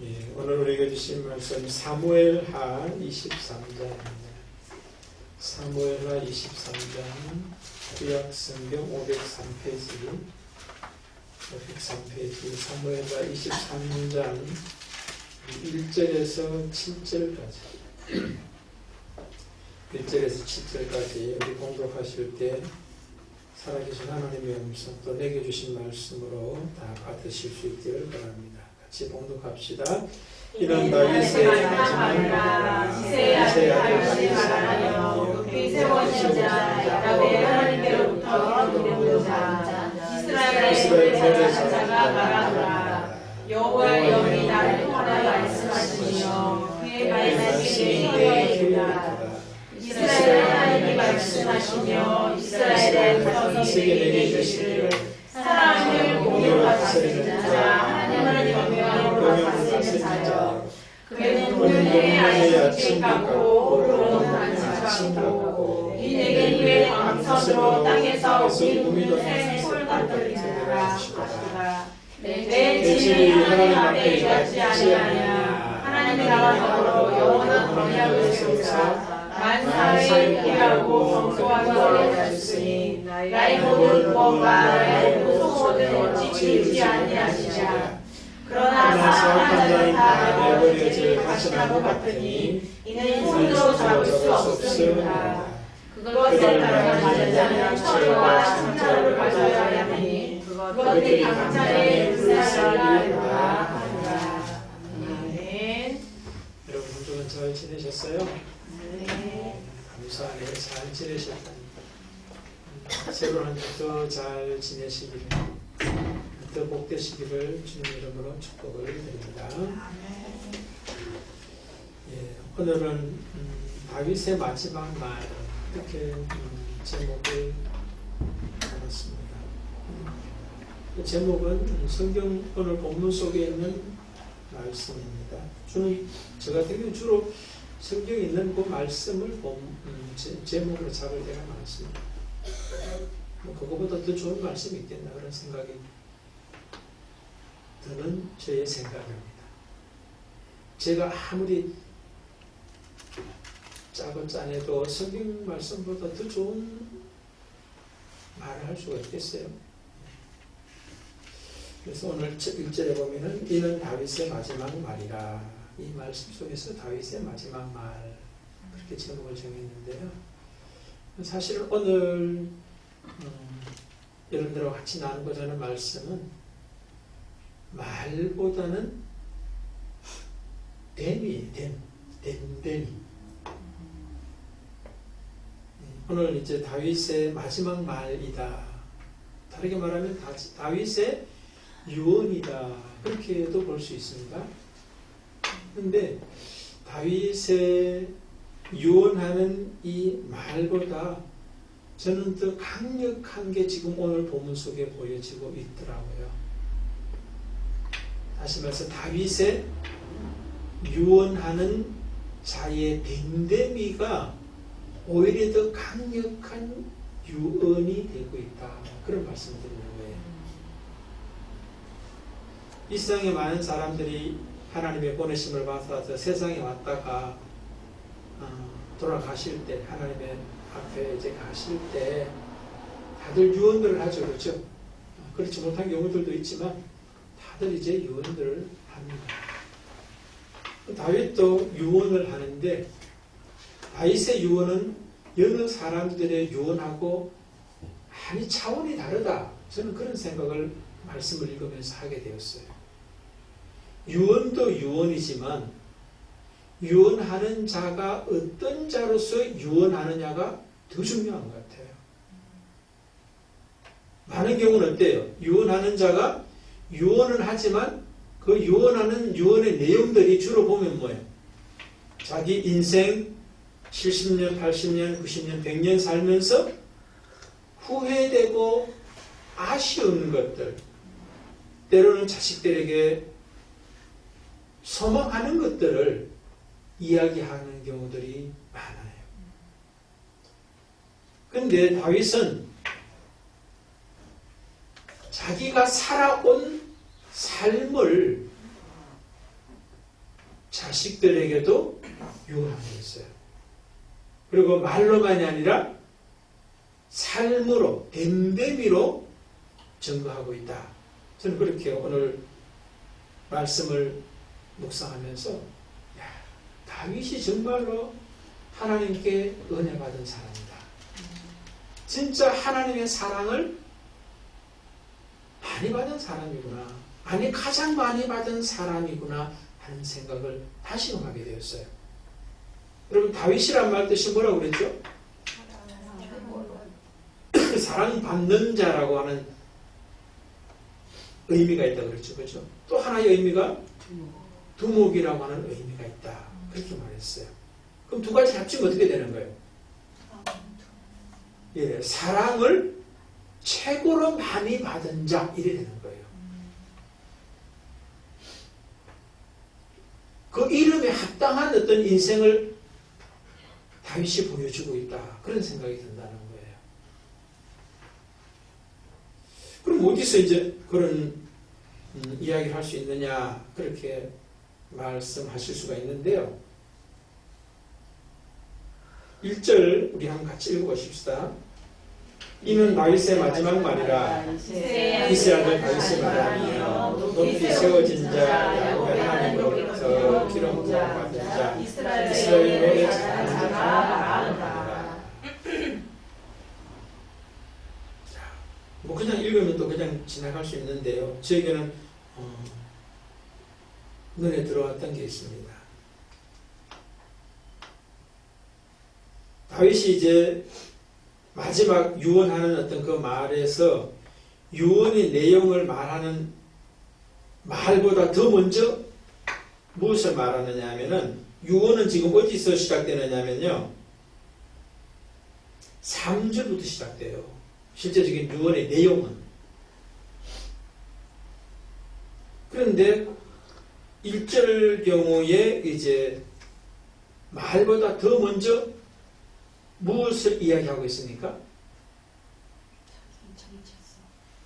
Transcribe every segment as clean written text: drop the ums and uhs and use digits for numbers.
예, 오늘 우리가 주신 말씀 사무엘하 23장입니다. 사무엘하 23장 구약성경 503페이지 503페이지 사무엘하 23장 1절에서 7절까지 1절에서 7절까지 우리 공독하실 때 살아계신 하나님의 음성 또 내게 주신 말씀으로 다 받으실 수 있기를 바랍니다. 같이 봉독합시다. 이런 다윗의 마지막 이세 아들 다윗을 세워진 자 야곱의 하나님께로부터 이름을 자 이스라엘의 제사장자가 말하노라. 여호와의 영이 나를 통하여 말씀하시며 그의 말씀이 내게 이르리라. 이스라엘 하나님이 말씀하시며 이스라엘의 자손에게 이르시기를 사랑을 공유로 다스리는 자 하나님의 명령으로 다스리는 자여 그는 오늘의 아침께 깎고 오로는 아침 깎고 이 내게 그의 광선으로 땅에서 우리는 새 솔밭들이라 하시라. 내 진이 하나님 앞에 일하지 아니하냐. 하나님의 나라 더불어 영원한 언약을 세우사 만사에 일하고 성소하기 어려우셨으니 나의 모든 구원과 나의 모든 소원을 어찌 아니하시냐. 그러나 사악한 자는 다 내버려질 가시나무 같으니 이는 손으로 잡을 수 없습니다. 그것을 따르는 자는 철과 창자를 가져야 하니 그것들이 각자의 불사르리라 하니라. 아멘. 여러분 한 주간 잘 지내셨어요? 네. 감사하게 잘 지내셨다니 새로운 한 주도 잘 지내시기를 더 복되시기를 주님 이름으로 축복을 드립니다. 예, 오늘은 다윗의 마지막 말 이렇게 제목을 잡았습니다. 그 제목은 성경 오늘 본문 속에 있는 말씀입니다. 저 같은 경우는 주로 성경에 있는 그 말씀을 제목으로 잡을 때가 많습니다. 뭐 그거보다 더 좋은 말씀이 있겠나 그런 생각이 드는 저의 생각입니다. 제가 아무리 짜고 짜내도 성경 말씀보다 더 좋은 말을 할 수가 있겠어요. 그래서 오늘 1절에 보면은 이는 다윗의 마지막 말이라. 이 말씀 속에서 다윗의 마지막 말 그렇게 제목을 정했는데요. 사실 오늘 여러분들과 같이 나누고자 하는 말씀은 말보다는 됨이 오늘 이제 다윗의 마지막 말이다. 다르게 말하면 다윗의 유언이다. 그렇게도 볼 수 있습니다. 그런데 다윗의 유언하는 이 말보다 저는 더 강력한 게 지금 오늘 본문 속에 보여지고 있더라고요. 다시 말해서 다윗의 유언하는 자의 됨됨이가 오히려 더 강력한 유언이 되고 있다. 그런 말씀을 드리는 거예요. 이 세상에 많은 사람들이 하나님의 보내심을 받아서 세상에 왔다가 돌아가실 때 하나님의 앞에 이제 가실 때 다들 유언들을 하죠. 그렇죠? 그렇지 못한 경우들도 있지만 다들 이제 유언들을 합니다. 다윗도 유언을 하는데 다윗의 유언은 여러 사람들의 유언하고 많이 차원이 다르다. 저는 그런 생각을 말씀을 읽으면서 하게 되었어요. 유언도 유언이지만 유언하는 자가 어떤 자로서 유언하느냐가 더 중요한 것 같아요. 많은 경우는 어때요? 유언하는 자가 유언은 하지만 그 유언하는 유언의 내용들이 주로 보면 뭐예요? 자기 인생 70년, 80년, 90년, 100년 살면서 후회되고 아쉬운 것들, 때로는 자식들에게 소망하는 것들을 이야기하는 경우들이 많아요. 그런데 다윗은 자기가 살아온 삶을 자식들에게도 유언하고 있어요. 그리고 말로만이 아니라 삶으로, 댐댐이로 증거하고 있다. 저는 그렇게 오늘 말씀을 묵상하면서 다윗이 정말로 하나님께 은혜 받은 사람이다. 진짜 하나님의 사랑을 많이 받은 사람이구나. 아니 가장 많이 받은 사람이구나 하는 생각을 다시금 하게 되었어요. 여러분 다윗이란 말 뜻이 뭐라고 그랬죠? 사랑받는 자라고 하는 의미가 있다고 그랬죠. 그렇죠? 또 하나의 의미가 두목이라고 하는 의미가 있다. 그렇게 말했어요. 그럼 두 가지 합치면 어떻게 되는 거예요? 예, 사랑을 최고로 많이 받은 자 이래 되는 거예요. 그 이름에 합당한 어떤 인생을 다윗이 보여주고 있다. 그런 생각이 든다는 거예요. 그럼 어디서 이제 그런 이야기를 할 수 있느냐 그렇게 말씀하실 수가 있는데요. 1절 우리 한번 같이 읽어보십시다. 이는 다윗의 마지막 말이라. 이세 아들 다윗의 말하며 높이 세워진 자 야곱의 하나님으로부터 기름 부어 받은 자 이스라엘 노래 잘하는 자가 말하노라. 뭐 그냥 읽으면 또 그냥 지나갈 수 있는데요. 저에게는 눈에 들어왔던 게 있습니다. 다윗이 이제 마지막 유언하는 어떤 그 말에서 유언의 내용을 말하는 말보다 더 먼저 무엇을 말하느냐 하면은 유언은 지금 어디서 시작되느냐 하면요. 3절부터 시작돼요. 실제적인 유언의 내용은. 그런데 1절 경우에 이제 말보다 더 먼저 무엇을 이야기하고 있습니까?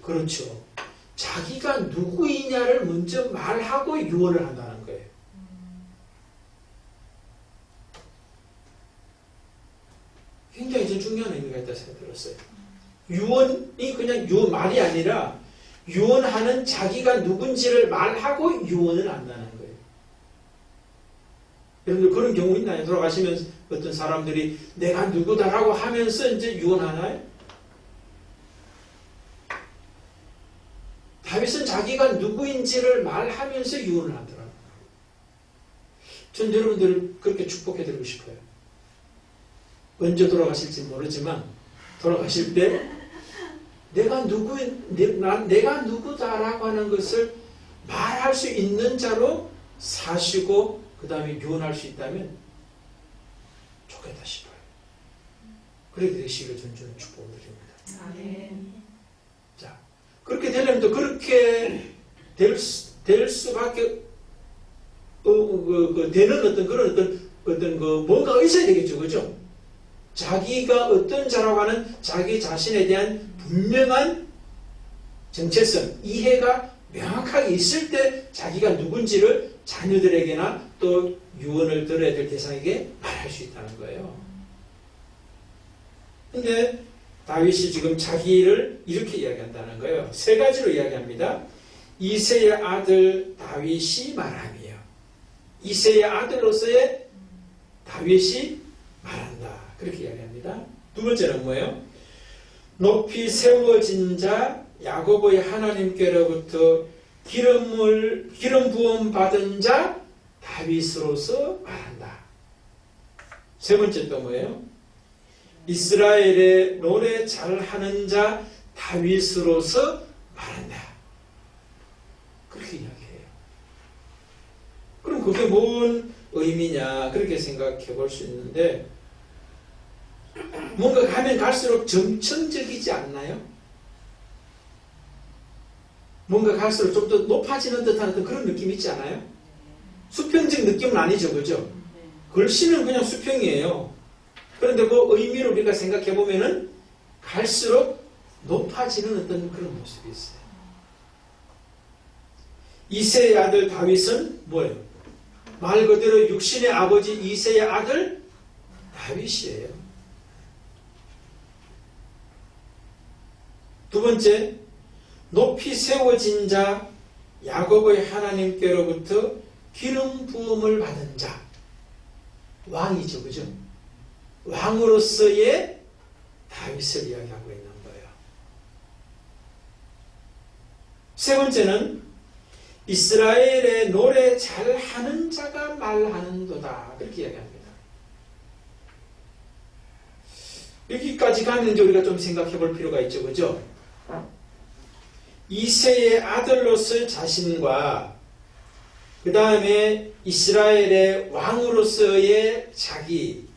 그렇죠. 자기가 누구이냐를 먼저 말하고 유언을 한다는 거예요. 굉장히 좀 중요한 의미가 있다고 생각이 들었어요. 유언이 그냥 말이 아니라 유언하는 자기가 누군지를 말하고 유언을 한다는 거예요. 여러분들 그런 경우 있나요? 돌아가시면 어떤 사람들이 내가 누구다라고 하면서 이제 유언하나요? 다윗은 자기가 누구인지를 말하면서 유언을 하더라고요. 전 여러분들을 그렇게 축복해드리고 싶어요. 언제 돌아가실지 모르지만 돌아가실 때 내가 누구다라고 하는 것을 말할 수 있는 자로 사시고 그 다음에 유언할 수 있다면 좋겠다 싶어요. 그렇게 되시기를 저는 축복을 드립니다. 자, 그렇게 되려면 또 그렇게 될 수밖에 되는 어떤 그런 어떤 뭔가가 있어야 되겠죠, 그죠? 자기가 어떤 자라고 하는 자기 자신에 대한 분명한 정체성, 이해가 명확하게 있을 때 자기가 누군지를 자녀들에게나 또 유언을 들어야 될 대상에게 말할 수 있다는 거예요. 근데 다윗이 지금 자기를 이렇게 이야기한다는 거예요. 세 가지로 이야기합니다. 이새의 아들 다윗이 말하며, 이새의 아들로서의 다윗이 말한다. 그렇게 이야기합니다. 두 번째는 뭐예요? 높이 세워진 자 야곱의 하나님께로부터 기름 부음 받은 자 다윗으로서 말한다. 세 번째 또 뭐예요? 이스라엘의 노래 잘하는 자 다윗으로서 말한다. 그렇게 이야기해요. 그럼 그게 뭔 의미냐 그렇게 생각해 볼 수 있는데 뭔가 가면 갈수록 정청적이지 않나요? 뭔가 갈수록 좀 더 높아지는 듯한 어떤 그런 느낌 있지 않아요? 수평적 느낌은 아니죠, 그죠? 글씨는 그냥 수평이에요. 그런데 그 의미를 우리가 생각해 보면은 갈수록 높아지는 어떤 그런 모습이 있어요. 이새의 아들 다윗은 뭐예요? 말 그대로 육신의 아버지 이새의 아들 다윗이에요. 두 번째, 높이 세워진 자, 야곱의 하나님께로부터 기름 부음을 받은 자, 왕이죠, 그죠? 왕으로서의 다윗을 이야기하고 있는 거예요. 세 번째는 이스라엘의 노래 잘하는 자가 말하는도다, 그렇게 이야기합니다. 여기까지 가면 이제 우리가 좀 생각해 볼 필요가 있죠, 그죠? 이새의 아들로서의 자신과 그 다음에 이스라엘의 왕으로서의 자기,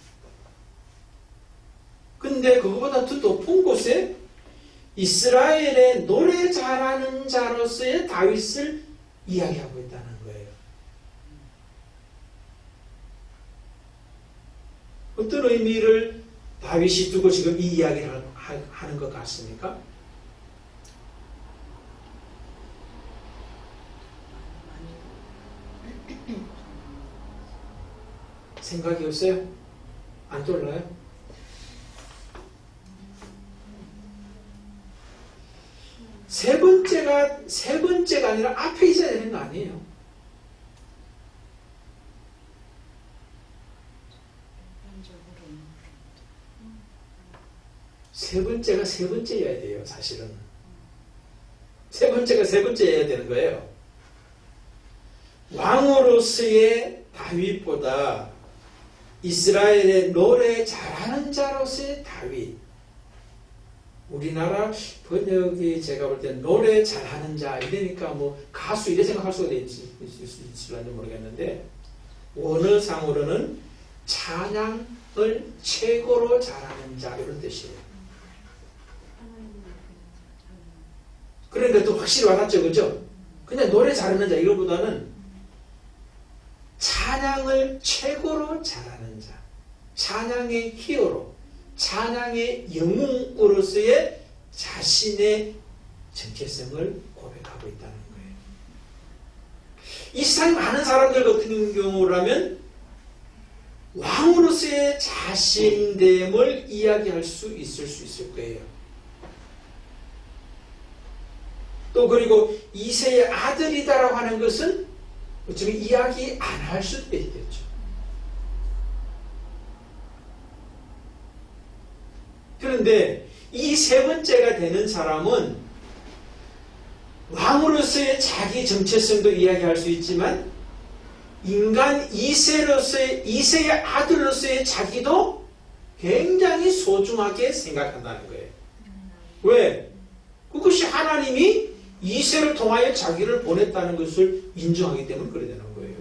근데 그거보다 더 높은 곳에 이스라엘의 노래 잘하는 자로서의 다윗을 이야기하고 있다는 거예요. 어떤 의미를 다윗이 두고 지금 이 이야기를 하는 것 같습니까? 생각이 없어요? 안 떠올라요? 세 번째가 아니라 앞에 있어야 되는 거 아니에요. 세 번째가 세 번째여야 돼요, 사실은. 세 번째가 세 번째여야 되는 거예요. 왕으로서의 다윗보다 이스라엘의 노래 잘하는 자로서의 다윗. 우리나라 번역이 제가 볼 때 노래 잘하는 자 이러니까 뭐 가수 이래 생각할 수가 있을지 모르겠는데 원어상으로는 찬양을 최고로 잘하는 자 이런 뜻이에요. 그러니까 또 확실히 와닿죠, 그죠? 그냥 노래 잘하는 자 이거보다는 찬양을 최고로 잘하는 자, 찬양의 히어로, 찬양의 영웅으로서의 자신의 정체성을 고백하고 있다는 거예요. 이 세상에 많은 사람들 같은 경우라면 왕으로서의 자신됨을 이야기할 수 있을 거예요. 또 그리고 이새의 아들이다라고 하는 것은 어쩌면 이야기 안 할 수도 있겠죠. 그런데 이 세 번째가 되는 사람은 왕으로서의 자기 정체성도 이야기할 수 있지만 인간 이새의 아들로서의 자기도 굉장히 소중하게 생각한다는 거예요. 왜? 그것이 하나님이 이새를 통하여 자기를 보냈다는 것을 인정하기 때문에 그래 되는 거예요.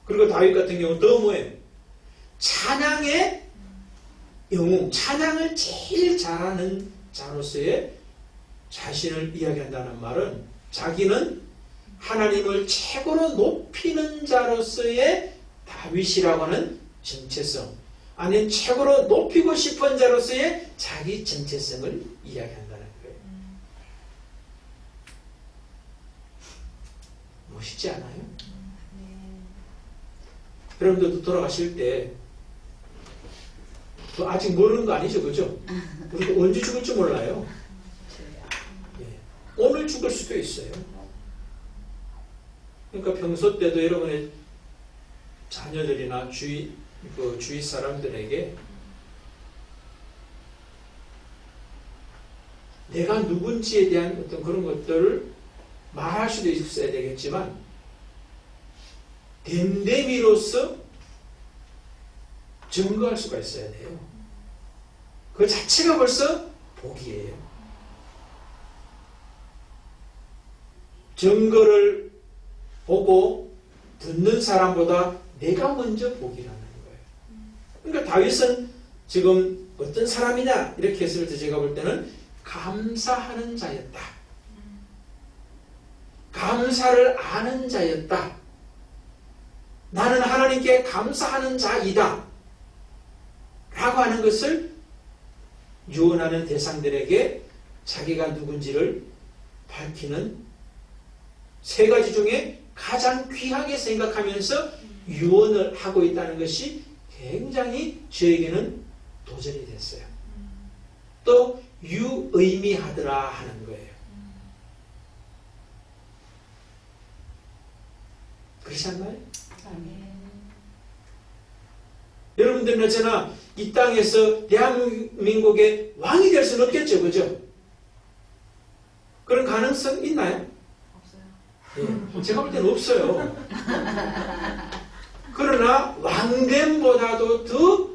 그리고 다윗 같은 경우는 더 뭐예요? 찬양의 영웅, 찬양을 제일 잘하는 자로서의 자신을 이야기한다는 말은 자기는 하나님을 최고로 높이는 자로서의 다윗이라고 하는 정체성, 아니면 최고로 높이고 싶은 자로서의 자기 정체성을 이야기한다는 거예요. 멋있지 않아요? 여러분들도 돌아가실 때 아직 모르는 거 아니죠, 그죠? 우리가 언제 죽을지 몰라요. 예. 오늘 죽을 수도 있어요. 그러니까 평소 때도 여러분의 자녀들이나 주위 사람들에게 내가 누군지에 대한 어떤 그런 것들을 말할 수도 있어야 되겠지만 됨됨이로써 증거할 수가 있어야 돼요. 그 자체가 벌써 복이에요. 증거를 보고 듣는 사람보다 내가 먼저 복이라는 거예요. 그러니까 다윗은 지금 어떤 사람이냐 이렇게 했을 때 제가 볼 때는 감사하는 자였다. 감사를 아는 자였다. 나는 하나님께 감사하는 자이다. 라고 하는 것을 유언하는 대상들에게 자기가 누군지를 밝히는 세 가지 중에 가장 귀하게 생각하면서 유언을 하고 있다는 것이 굉장히 저에게는 도전이 됐어요. 또 유의미하더라 하는 거예요. 그렇지 않나요? 여러분들은 어쩌나 이 땅에서 대한민국의 왕이 될 수는 없겠죠, 그죠? 그런 가능성 있나요? 없어요. 예, 제가 볼 때는 없어요. 그러나 왕됨보다도 더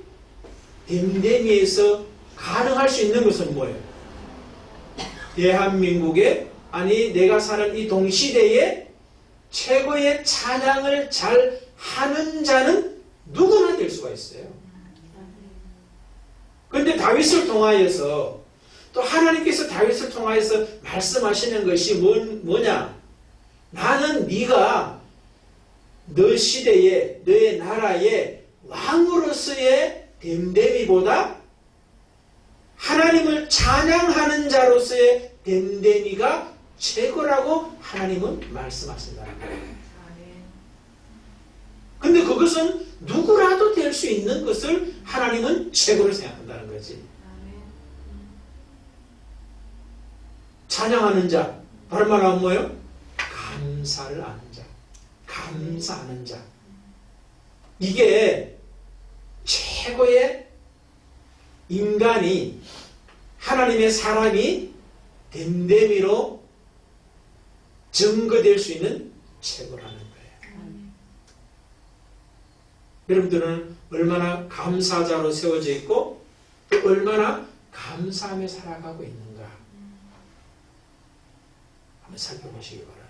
댐댐이에서 가능할 수 있는 것은 뭐예요? 대한민국의, 아니 내가 사는 이 동시대에 최고의 찬양을 잘 하는 자는 누구나 될 수가 있어요. 그런데 다윗을 통하여서, 또 하나님께서 다윗을 통하여서 말씀하시는 것이 뭐냐? 나는 네가 너 시대에, 너의 나라의 왕으로서의 댐댐이보다 하나님을 찬양하는 자로서의 댐댐이가 최고라고 하나님은 말씀하신다는 거예요. 근데 그것은 누구라도 될 수 있는 것을 하나님은 최고로 생각한다는 거지. 찬양하는 자, 다른 말하면 뭐예요? 감사를 하는 자, 감사하는 자. 이게 최고의 인간이, 하나님의 사람이 댐댐이로 증거될 수 있는 최고라는 거예요. 여러분들은 얼마나 감사자로 세워져 있고 또 얼마나 감사하며 살아가고 있는가 한번 살펴보시기 바랍니다.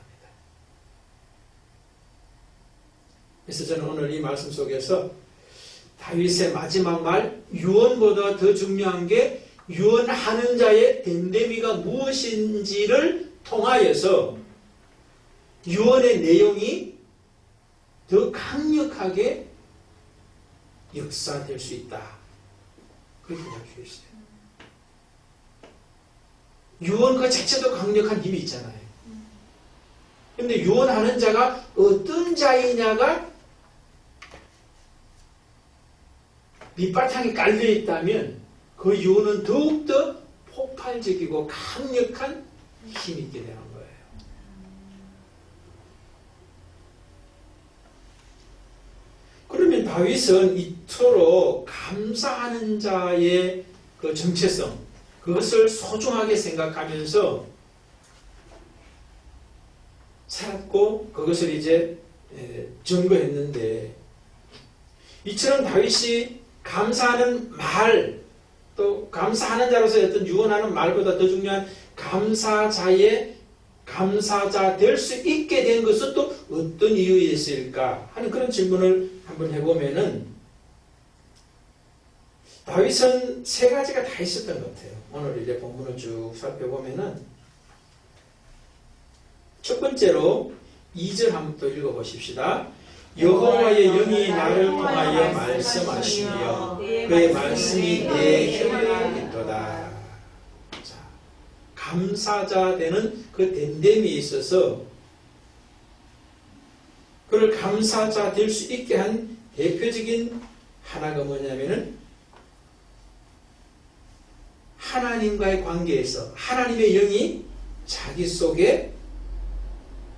그래서 저는 오늘 이 말씀 속에서 다윗의 마지막 말, 유언보다 더 중요한 게 유언하는 자의 댐댐이가 무엇인지를 통하여서 유언의 내용이 더 강력하게 역사될 수 있다. 그렇게 할 수 있어요. 유언 그 자체도 강력한 힘이 있잖아요. 그런데 유언하는 자가 어떤 자이냐가 밑바탕에 깔려있다면 그 유언은 더욱더 폭발적이고 강력한 힘이 있게 되는 거예요. 그러면 다윗은 이토록 감사하는 자의 그 정체성, 그것을 소중하게 생각하면서 살았고 그것을 이제 증거했는데, 이처럼 다윗이 감사하는 말, 또 감사하는 자로서의 어떤 유언하는 말보다 더 중요한 감사자 될 수 있게 된 것은 또 어떤 이유였을까 하는 그런 질문을 한번 해보면은, 다윗은 세 가지가 다 있었던 것 같아요. 오늘 이제 본문을 쭉 살펴보면은, 첫 번째로 2절 한번 또 읽어보십시다. 여호와의 영이 나를 통하여 말씀하시며 그의 말씀이 내 혀에 있도다. 자, 감사자 되는 그 댐댐이 있어서 그를 감사자 될 수 있게 한 대표적인 하나가 뭐냐면은, 하나님과의 관계에서 하나님의 영이 자기 속에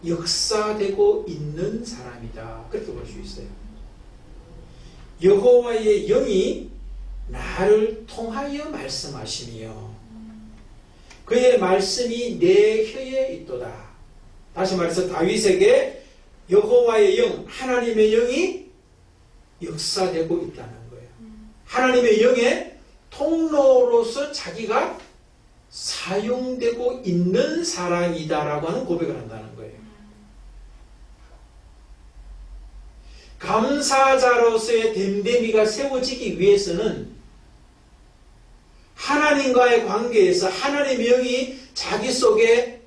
역사되고 있는 사람이다. 그렇게 볼 수 있어요. 여호와의 영이 나를 통하여 말씀하시며 그의 말씀이 내 혀에 있도다. 다시 말해서 다윗에게 여호와의 영, 하나님의 영이 역사되고 있다는 거예요. 하나님의 영의 통로로서 자기가 사용되고 있는 사람이다라고 하는 고백을 한다는 거예요. 감사자로서의 댐댐이가 세워지기 위해서는 하나님과의 관계에서 하나님의 영이 자기 속에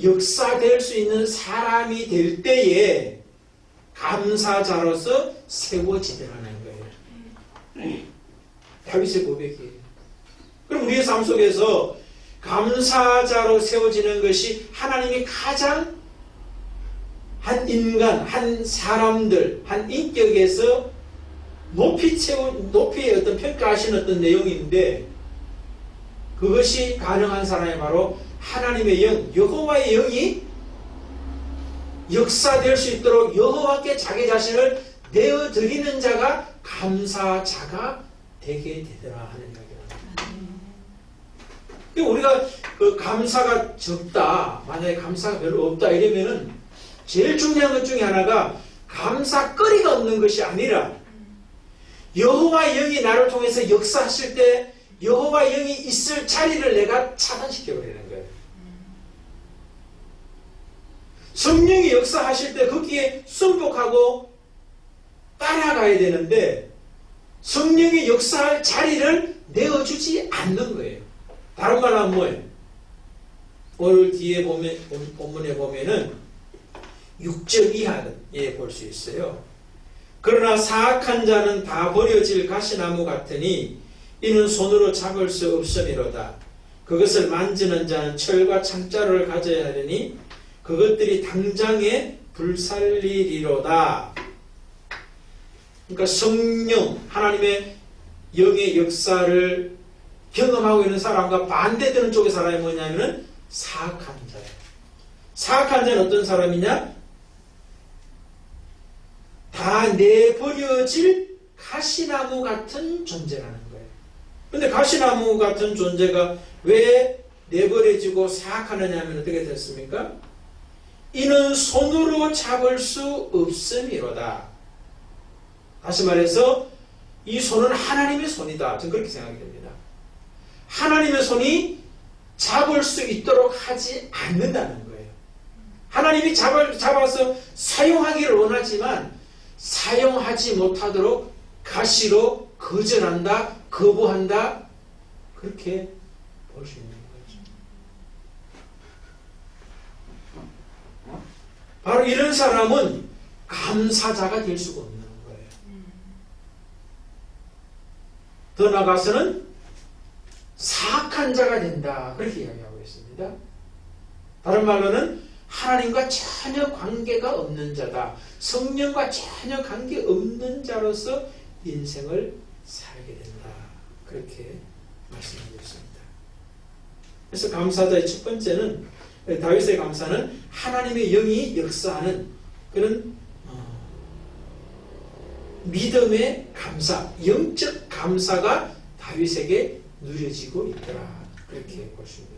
역사될 수 있는 사람이 될 때에 감사자로서 세워지더라는 거예요. 다윗의 고백이에요. 그럼 우리의 삶 속에서 한 인간, 한 사람들, 한 인격에서 높이 어떤 평가하시는 어떤 내용인데, 그것이 가능한 사람이 바로 하나님의 영, 여호와의 영이 역사될 수 있도록 여호와께 자기 자신을 내어드리는 자가 감사자가 되게 되더라 하는 이야기입니다. 우리가 그 감사가 적다, 만약에 감사가 별로 없다 이러면은 제일 중요한 것 중에 하나가 감사거리가 없는 것이 아니라 여호와의 영이 나를 통해서 역사하실 때 여호와의 영이 있을 자리를 내가 차단시켜버리는 거예요. 성령이 역사하실 때 거기에 순복하고 따라가야 되는데 성령이 역사할 자리를 내어주지 않는 거예요. 다른 말로 하면 뭐예요? 오늘 뒤에 본문에 보면은 6절 이하에 볼 수 있어요. 그러나 사악한 자는 다 버려질 가시나무 같으니 이는 손으로 잡을 수 없음이로다. 그것을 만지는 자는 철과 창자를 가져야 하려니 그것들이 당장에 불살리리로다. 그러니까 성령, 하나님의 영의 역사를 경험하고 있는 사람과 반대되는 쪽의 사람이 뭐냐면은 사악한 자예요. 사악한 자는 어떤 사람이냐? 다 내버려질 가시나무 같은 존재라는 거예요. 그런데 가시나무 같은 존재가 왜 내버려지고 사악하느냐 하면 어떻게 됐습니까? 이는 손으로 잡을 수 없음이로다. 다시 말해서 이 손은 하나님의 손이다. 저는 그렇게 생각이 됩니다. 하나님의 손이 잡을 수 있도록 하지 않는다는 거예요. 하나님이 잡아서 사용하기를 원하지만 사용하지 못하도록 가시로 거절한다, 거부한다, 그렇게 볼 수 있는 거죠. 바로 이런 사람은 감사자가 될 수가 없는 거예요. 더 나아가서는 사악한 자가 된다, 그렇게 이야기하고 있습니다. 다른 말로는 하나님과 전혀 관계가 없는 자다. 성령과 전혀 관계 없는 자로서 인생을 살게 된다. 그렇게 말씀하고 있습니다. 그래서 감사자의 첫 번째는, 다윗의 감사는 하나님의 영이 역사하는 그런 믿음의 감사, 영적 감사가 다윗에게 누려지고 있더라. 그렇게 볼 수 있는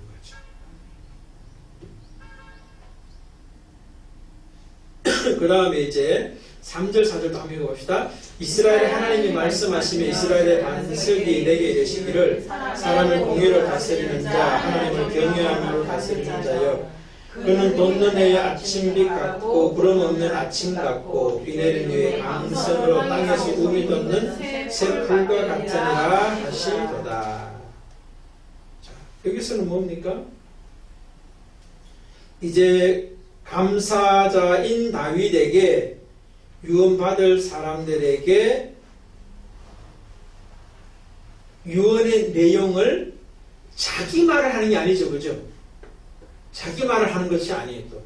거죠. 그 다음에 이제 3절 4절도 한번 읽어봅시다. 이스라엘의 하나님이 말씀하시며 이스라엘의 반석이 내게 이르시기를 사람을 공의로 다스리는 자 하나님을 경외함으로 다스리는 자여 그는 돋는 해의 아침빛 같고 구름 없는 아침 같고 비 내린 후에 강선으로 땅에서 우미 돋는 새풀과 같으니라 하시도다. 자, 여기서는 뭡니까? 이제 감사자인 다윗에게 유언받을 사람들에게 유언의 내용을 자기 말을 하는 게 아니죠. 그죠? 자기 말을 하는 것이 아니에요. 또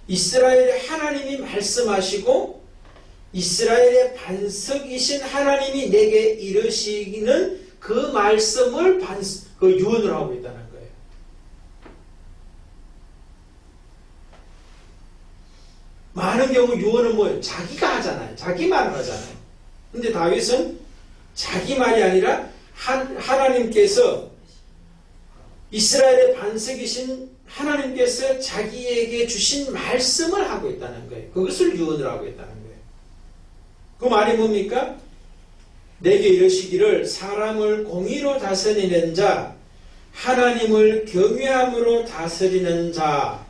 이스라엘의 하나님이 말씀하시고 이스라엘의 반석이신 하나님이 내게 이르시기는 그 말씀을 그 유언을 하고 있다는 거예요. 많은 경우 유언은 뭐예요? 자기가 하잖아요. 자기 말을 하잖아요. 근데 다윗은 자기 말이 아니라 하나님께서 이스라엘의 반석이신 하나님께서 자기에게 주신 말씀을 하고 있다는 거예요. 그것을 유언을 하고 있다는 거예요. 그 말이 뭡니까? 내게 이르시기를 사람을 공의로 다스리는 자 하나님을 경외함으로 다스리는 자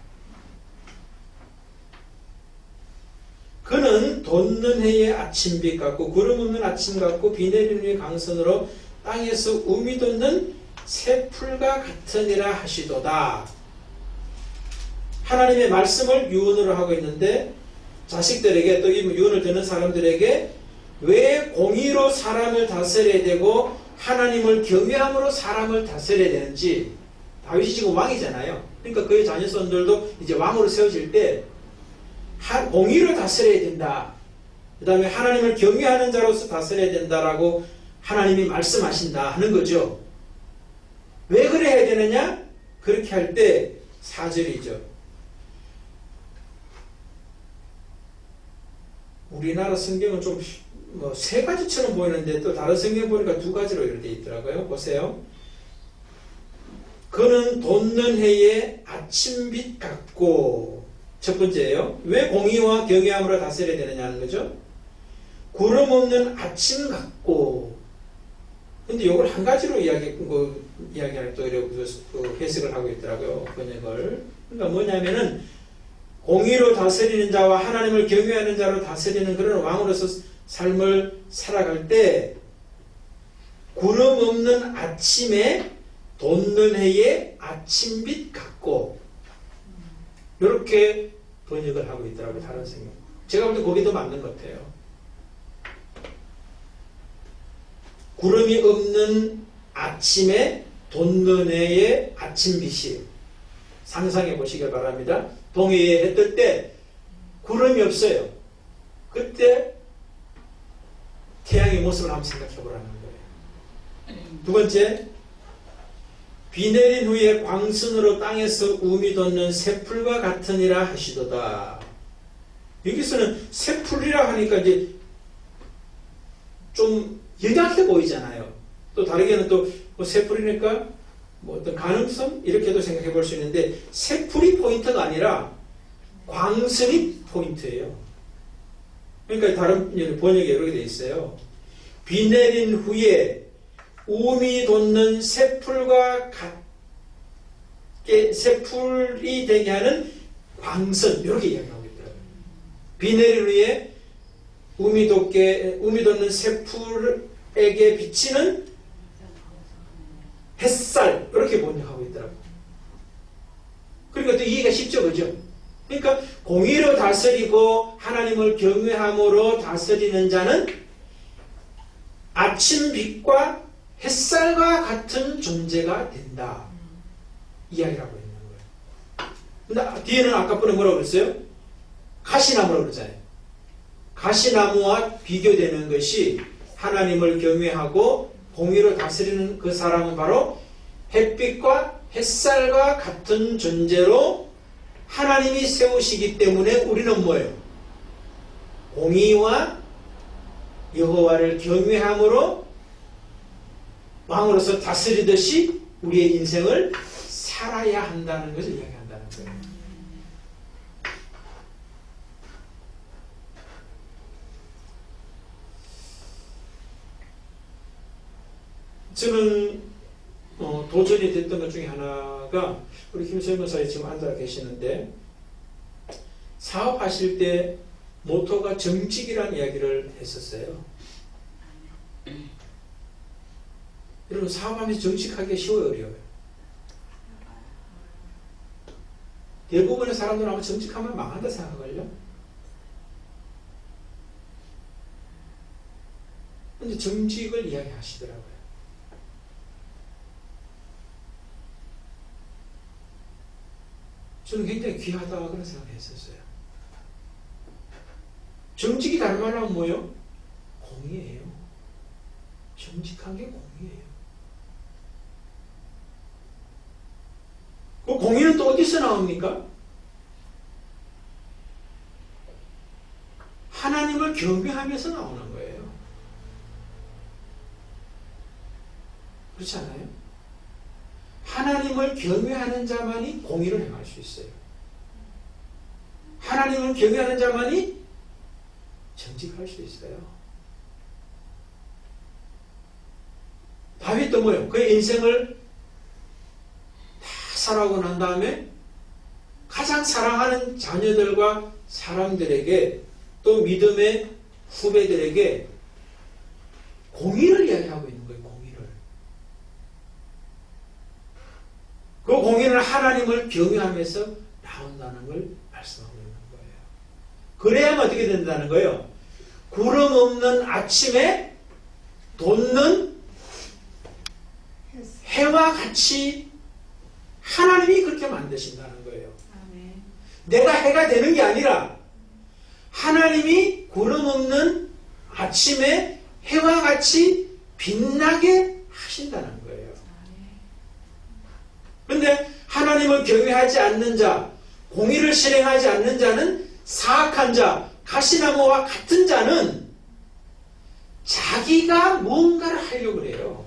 그는 돋는 해의 아침빛 같고 구름 없는 아침 같고 비 내리는 후의 강선으로 땅에서 우미 돋는 새풀과 같으니라 하시도다. 하나님의 말씀을 유언으로 하고 있는데 자식들에게 또 이 유언을 듣는 사람들에게 왜 공의로 사람을 다스려야 되고 하나님을 경외함으로 사람을 다스려야 되는지. 다윗이 지금 왕이잖아요. 그러니까 그의 자녀손들도 이제 왕으로 세워질 때 공의로 다스려야 된다. 그 다음에 하나님을 경외하는 자로서 다스려야 된다라고 하나님이 말씀하신다 하는 거죠. 왜 그래야 되느냐? 그렇게 할 때 4절이죠. 우리나라 성경은 좀 세 가지처럼 보이는데 또 다른 성경 보니까 두 가지로 이렇게 되어 있더라고요. 보세요. 그는 돋는 해의 아침빛 같고, 첫 번째예요. 왜 공의와 경외함으로 다스려야 되느냐는 거죠. 구름 없는 아침 같고. 근데 이걸 한 가지로 이야기할 또 이렇게 해석을 하고 있더라고요. 번역을. 그러니까 뭐냐면은 공의로 다스리는 자와 하나님을 경외하는 자로 다스리는 그런 왕으로서 삶을 살아갈 때 구름 없는 아침에 돋는 해의 아침빛 같고, 이렇게 번역을 하고 있더라고요. 다른 성경. 제가 볼 때 거기 더 맞는 것 같아요. 구름이 없는 아침에 돋는 해의 아침빛이, 상상해 보시길 바랍니다. 동해에 해 뜰 때 구름이 없어요. 그때 태양의 모습을 한번 생각해 보라는 거예요. 두 번째, 비 내린 후에 광선으로 땅에서 움이 돋는 새풀과 같으니라 하시도다. 여기서는 새풀이라 하니까 이제 좀 연약해 보이잖아요. 또 다르게는 또 새풀이니까 어떤 가능성? 이렇게도 생각해 볼 수 있는데, 새풀이 포인트가 아니라 광선이 포인트예요. 그러니까 다른 번역에 이렇게 되어 있어요. 비 내린 후에 움이 돋는 새풀과 같게 새풀이 되게 하는 광선, 이렇게 이야기하고 있더라고요. 비 내린 후에 움이 돋는 새풀에게 비치는 햇살, 이렇게 번역하고 있더라고요. 그러니까 또 이해가 쉽죠, 그죠? 그러니까 공의로 다스리고 하나님을 경외함으로 다스리는 자는 아침빛과 햇살과 같은 존재가 된다. 이야기를 하고 있는 거예요. 근데 뒤에는 아까 번에 뭐라고 그랬어요? 가시나무라고 그러잖아요. 가시나무와 비교되는 것이 하나님을 경외하고 공의로 다스리는 그 사람은 바로 햇빛과 햇살과 같은 존재로 하나님이 세우시기 때문에 우리는 뭐예요? 공의와 여호와를 경외함으로 왕으로서 다스리듯이 우리의 인생을 살아야 한다는 것을 이야기한다는 거예요. 저는 도전이 됐던 것 중에 하나가, 우리 김수현 목사님 지금 앉아 계시는데, 사업하실 때 모토가 정직이라는 이야기를 했었어요. 여러분, 사업하면서 정직하기가 쉬워요, 어려워요? 대부분의 사람들은 아마 정직하면 망한다 생각할걸요? 근데 정직을 이야기하시더라고요. 저는 굉장히 귀하다 그런 생각했었어요. 정직이 다른 말로 하면 뭐예요? 공의예요. 정직한 게 공의예요. 그 공의는 또 어디서 나옵니까? 하나님을 경배하면서 나오는 거예요. 그렇지 않아요? 하나님을 경외하는 자만이 공의를 행할 수 있어요. 하나님을 경외하는 자만이 정직할 수 있어요. 다윗도 뭐예요? 그의 인생을 다 살아오고 난 다음에 가장 사랑하는 자녀들과 사람들에게, 또 믿음의 후배들에게 공의를 이야기하고 있는 거예요. 공의를. 그 공의는 하나님을 경외하면서 나온다는 걸 말씀하고 있는 거예요. 그래야만 어떻게 된다는 거예요? 구름 없는 아침에 돋는 해와 같이 하나님이 그렇게 만드신다는 거예요. 내가 해가 되는 게 아니라 하나님이 구름 없는 아침에 해와 같이 빛나게 하신다는 거예요. 그런데 하나님을 경외하지 않는 자, 공의를 실행하지 않는 자는 사악한 자, 가시나무와 같은 자는 자기가 무언가를 하려고 해요.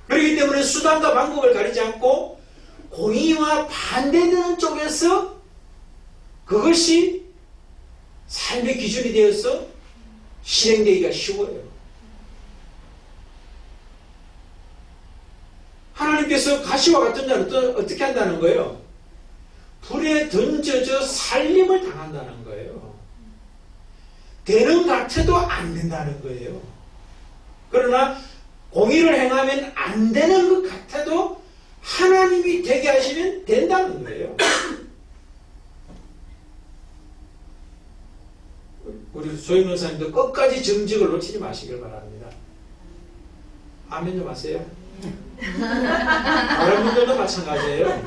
그렇기 때문에 수단과 방법을 가리지 않고 공의와 반대되는 쪽에서 그것이 삶의 기준이 되어서 실행되기가 쉬워요. 하나님께서 가시와 같은 자는 또 어떻게 한다는 거예요? 불에 던져져 살림을 당한다는 거예요. 되는 것 같아도 안 된다는 거예요. 그러나 공의를 행하면 안 되는 것 같아도 하나님이 되게 하시면 된다는 거예요. 우리 조임 목사님도 끝까지 정직을 놓치지 마시길 바랍니다. 아멘 좀 하세요. 다른 분들도 마찬가지예요.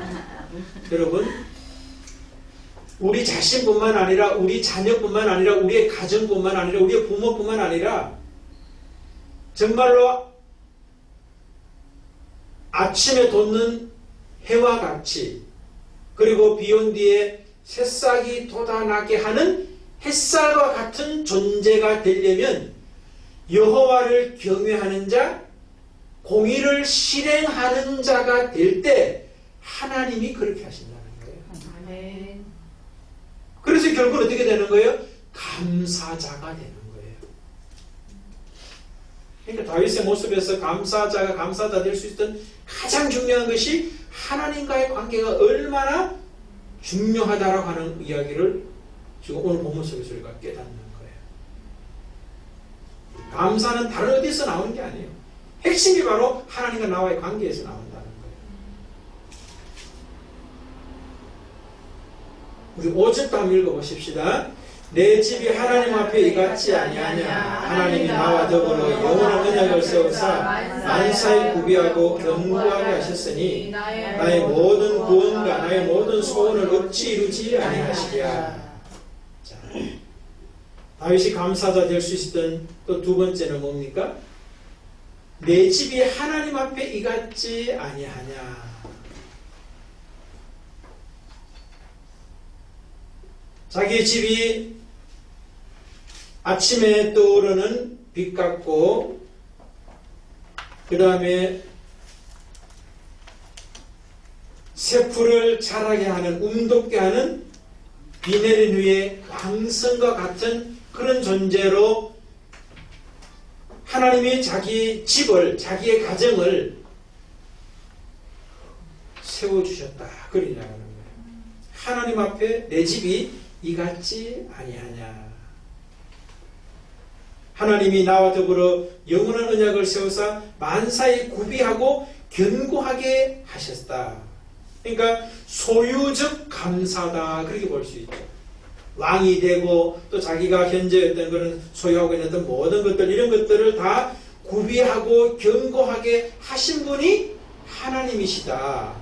여러분, 우리 자신뿐만 아니라 우리 자녀뿐만 아니라 우리의 가정뿐만 아니라 우리의 부모뿐만 아니라 정말로 아침에 돋는 해와 같이 그리고 비온 뒤에 새싹이 돋아나게 하는 햇살과 같은 존재가 되려면 여호와를 경외하는 자, 공의를 실행하는 자가 될 때 하나님이 그렇게 하신다는 거예요. 아멘. 그래서 결국은 어떻게 되는 거예요? 감사자가 되는 거예요. 그러니까 다윗의 모습에서 감사자가 감사자 될 수 있던 가장 중요한 것이 하나님과의 관계가 얼마나 중요하다라고 하는 이야기를 지금 오늘 본문 속에서 우리가 깨닫는 거예요. 감사는 다른 어디서 나오는 게 아니에요. 핵심이 바로 하나님과 나와의 관계에서 나온다는 거예요. 우리 5절도 한번 읽어보십시다. 내 집이 하나님 앞에 이같지 아니하냐. 하나님이 나와 더불어 영원한 언약을 세우사 만사에 구비하고 견고하게 하셨으니 나의 모든 구원과 나의 모든 소원을 어찌 이루지 아니하시랴. 자, 다윗이 감사자 될 수 있었던 또 두 번째는 뭡니까? 내 집이 하나님 앞에 이같지 아니하냐. 자기 집이 아침에 떠오르는 빛 같고 그 다음에 새풀을 자라게 하는 움돋게 하는 비 내린 위에 광선과 같은 그런 존재로 하나님이 자기 집을 자기의 가정을 세워주셨다. 그러냐는 거예요. 하나님 앞에 내 집이 이같지 아니하냐. 하나님이 나와 더불어 영원한 언약을 세우사 만사에 구비하고 견고하게 하셨다. 그러니까 소유적 감사다. 그렇게 볼 수 있죠. 왕이 되고 또 자기가 현재 어떤 그런 소유하고 있는 어떤 모든 것들 이런 것들을 다 구비하고 견고하게 하신 분이 하나님이시다.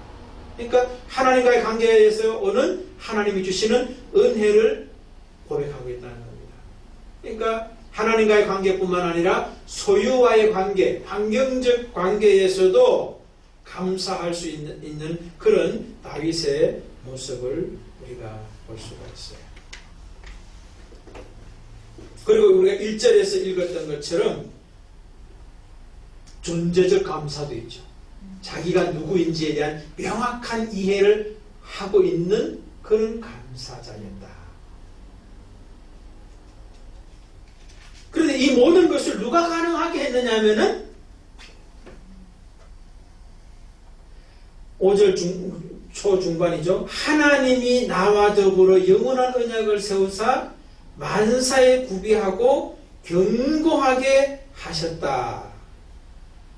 그러니까 하나님과의 관계에서 오는 하나님이 주시는 은혜를 고백하고 있다는 겁니다. 그러니까 하나님과의 관계뿐만 아니라 소유와의 관계, 환경적 관계에서도 감사할 수 있는 그런 다윗의 모습을 우리가 볼 수가 있어요. 그리고 우리가 1절에서 읽었던 것처럼 존재적 감사도 있죠. 자기가 누구인지에 대한 명확한 이해를 하고 있는 그런 감사자였다. 그런데 이 모든 것을 누가 가능하게 했느냐 하면은 5절 초중반이죠. 하나님이 나와 더불어 영원한 언약을 세우사 만사에 구비하고 견고하게 하셨다.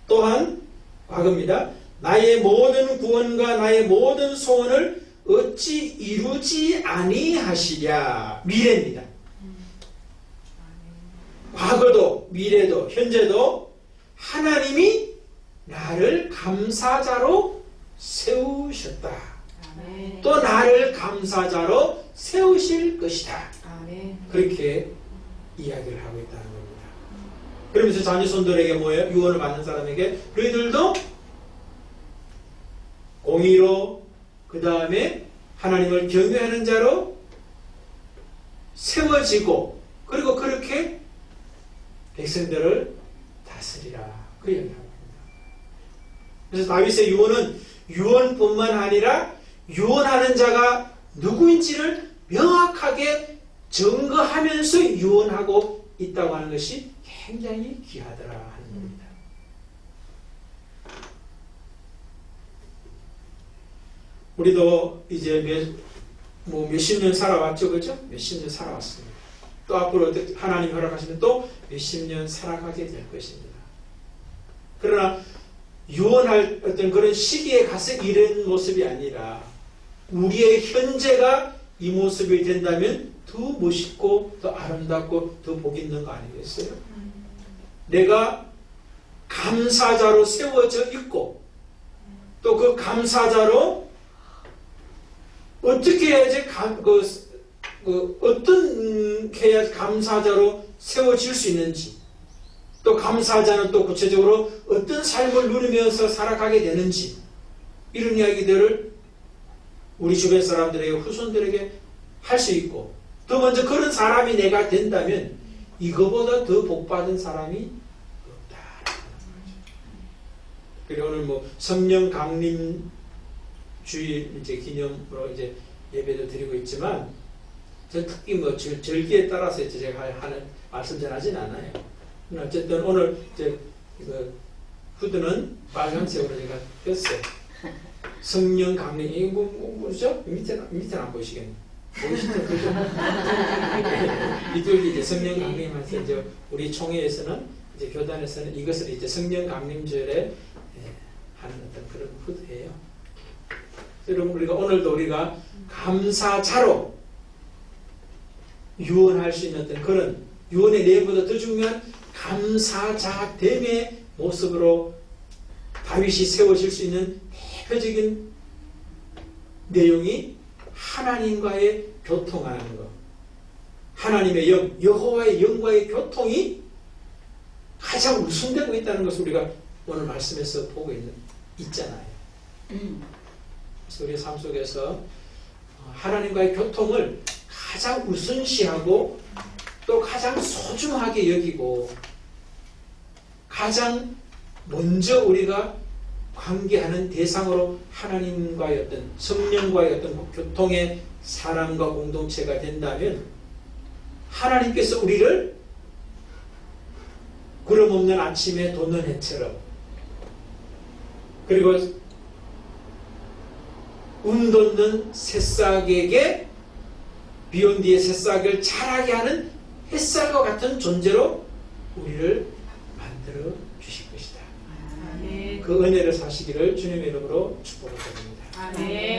또한 과거입니다. 나의 모든 구원과 나의 모든 소원을 어찌 이루지 아니하시랴. 미래입니다. 과거도 미래도 현재도 하나님이 나를 감사자로 세우셨다. 아멘. 또 나를 감사자로 세우실 것이다. 아멘. 그렇게 이야기를 하고 있다는 겁니다. 그러면서 자녀손들에게 뭐예요? 유언을 받는 사람에게 너희들도 공의로 그 다음에 하나님을 경외하는 자로 세워지고 그리고 그렇게 백성들을 다스리라. 그 이야기를 합니다. 그래서 다윗의 유언은 유언뿐만 아니라 유언하는 자가 누구인지를 명확하게 증거하면서 유언하고 있다고 하는 것이 굉장히 귀하더라 하는 겁니다. 우리도 이제 몇십 년 살아왔죠, 그죠? 몇십 년 살아왔습니다. 또 앞으로 하나님 허락하시면 또 몇십 년 살아가게 될 것입니다. 그러나 유언할 어떤 그런 시기에 가서 이런 모습이 아니라 우리의 현재가 이 모습이 된다면 더 멋있고 더 아름답고 더 복 있는 거 아니겠어요? 내가 감사자로 세워져 있고 또 그 감사자로 어떻게 해야지 어떤 해야 감사자로 세워질 수 있는지 또 감사자는 또 구체적으로 어떤 삶을 누리면서 살아가게 되는지 이런 이야기들을 우리 주변 사람들에게 후손들에게 할 수 있고 더 먼저 그런 사람이 내가 된다면 이거보다 더 복받은 사람이 없다. 그리고 오늘 성령 강림 주일 이제 기념으로 이제 예배도 드리고 있지만 저 특히 절기에 따라서 이제 제가 하는 말씀 전하진 않아요. 어쨌든 오늘 이제 후드는 빨간색으로 제가 뺐어요. 성령 강림 이게 뭐죠? 밑에는 안 보이시겠네요. 보이시죠? 그죠? 이들이 이제 성령 강림하면서 이제 우리 총회에서는 이제 교단에서는 이것을 이제 성령 강림절에 하는 어떤 그런 후드예요. 여러분 오늘도 우리가 감사자로 유언할 수 있는 어떤 그런 유언의 내용보다 더 중요한 감사자됨의 모습으로 다윗이 세워질 수 있는 대표적인 내용이 하나님과의 교통하는 것, 하나님의 영, 여호와의 영과의 교통이 가장 우선되고 있다는 것을 우리가 오늘 말씀에서 보고 있잖아요. 그래서 우리의 삶 속에서 하나님과의 교통을 가장 우선시하고 또 가장 소중하게 여기고 가장 먼저 우리가 관계하는 대상으로 하나님과의 어떤 성령과의 어떤 교통의 사람과 공동체가 된다면 하나님께서 우리를 구름 없는 아침에 돋는 해처럼 그리고 돋는 새싹에게 비온 뒤에 새싹을 자라게 하는 햇살과 같은 존재로 우리를 만들어 주실 것이다. 아멘. 그 은혜를 사시기를 주님의 이름으로 축복을 드립니다. 아멘.